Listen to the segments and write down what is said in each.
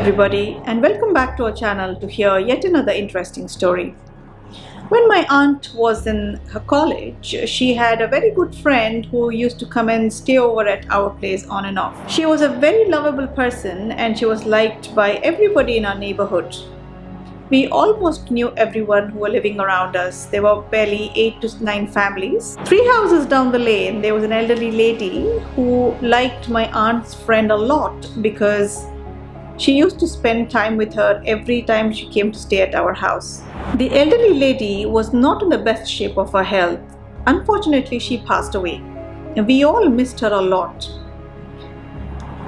everybody, and welcome back to our channel to hear yet another interesting story. When my aunt was in her college, she had a very good friend who used to come and stay over at our place on and off. She was a very lovable person and she was liked by everybody in our neighborhood. We almost knew everyone who were living around us. There were barely 8 to 9 families. 3 houses down the lane, there was an elderly lady who liked my aunt's friend a lot because she used to spend time with her every time she came to stay at our house. The elderly lady was not in the best shape of her health. Unfortunately, she passed away, and we all missed her a lot.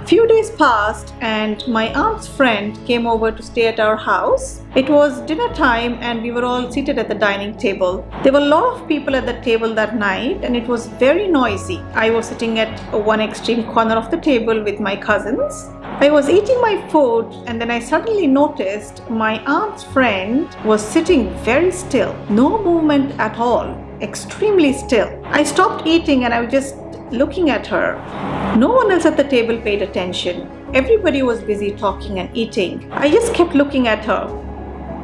Few days passed and my aunt's friend came over to stay at our house. It was dinner time and we were all seated at the dining table. There were a lot of people at the table that night and it was very noisy. I was sitting at one extreme corner of the table with my cousins. I was eating my food and then I suddenly noticed my aunt's friend was sitting very still. No movement at all, extremely still. I stopped eating and I was just looking at her. No one else at the table paid attention. Everybody was busy talking and eating. I just kept looking at her.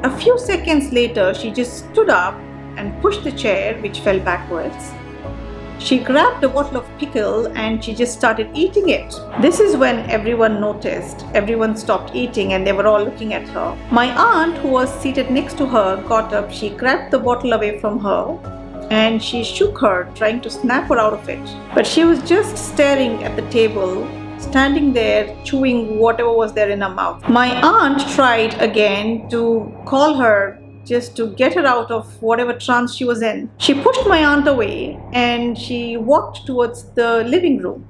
A few seconds later, she just stood up and pushed the chair, which fell backwards. She grabbed a bottle of pickle and she just started eating it. This is when everyone noticed. Everyone stopped eating and they were all looking at her. My aunt, who was seated next to her, got up. She grabbed the bottle away from her and she shook her, trying to snap her out of it. But she was just staring at the table, standing there, chewing whatever was there in her mouth. My aunt tried again to call her just to get her out of whatever trance she was in. She pushed my aunt away and she walked towards the living room.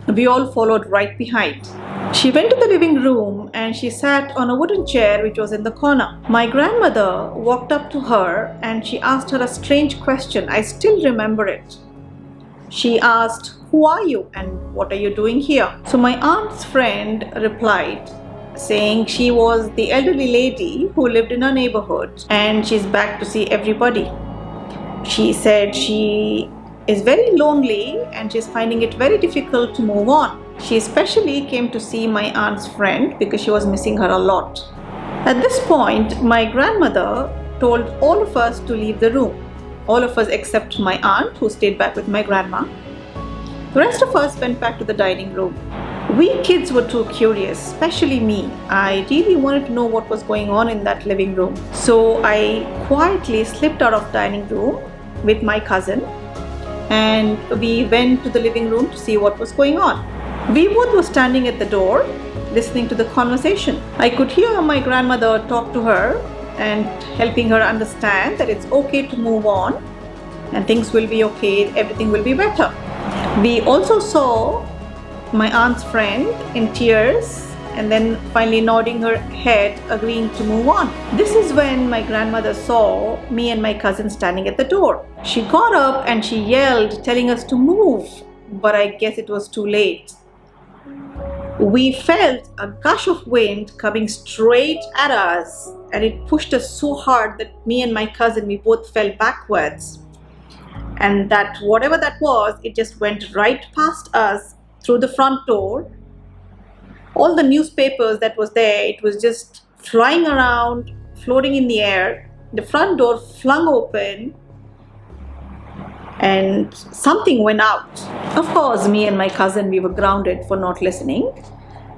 We all followed right behind. She went to the living room and she sat on a wooden chair which was in the corner. My grandmother walked up to her and she asked her a strange question. I still remember it. She asked, "Who are you and what are you doing here?" So my aunt's friend replied, saying she was the elderly lady who lived in our neighborhood and she's back to see everybody. She said she is very lonely and she's finding it very difficult to move on. She especially came to see my aunt's friend because she was missing her a lot. At this point, my grandmother told all of us to leave the room. All of us except my aunt, who stayed back with my grandma. The rest of us went back to the dining room. We kids were too curious, especially me. I really wanted to know what was going on in that living room. So I quietly slipped out of dining room with my cousin and we went to the living room to see what was going on. We both were standing at the door listening to the conversation. I could hear my grandmother talk to her and helping her understand that it's okay to move on and things will be okay, everything will be better. We also saw my aunt's friend in tears and then finally nodding her head, agreeing to move on. This is when my grandmother saw me and my cousin standing at the door. She got up and she yelled, telling us to move, but I guess it was too late. We felt a gush of wind coming straight at us and it pushed us so hard that me and my cousin, we both fell backwards. And that whatever that was, it just went right past us through the front door. All the newspapers that was there, it was just flying around, floating in the air. The front door flung open and something went out. Of course, me and my cousin, we were grounded for not listening,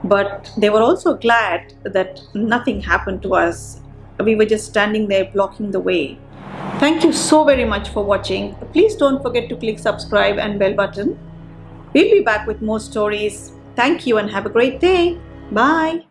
but they were also glad that nothing happened to us. We were just standing there blocking the way. Thank you so very much for watching. Please don't forget to click subscribe and bell button. We'll be back with more stories. Thank you and have a great day. Bye.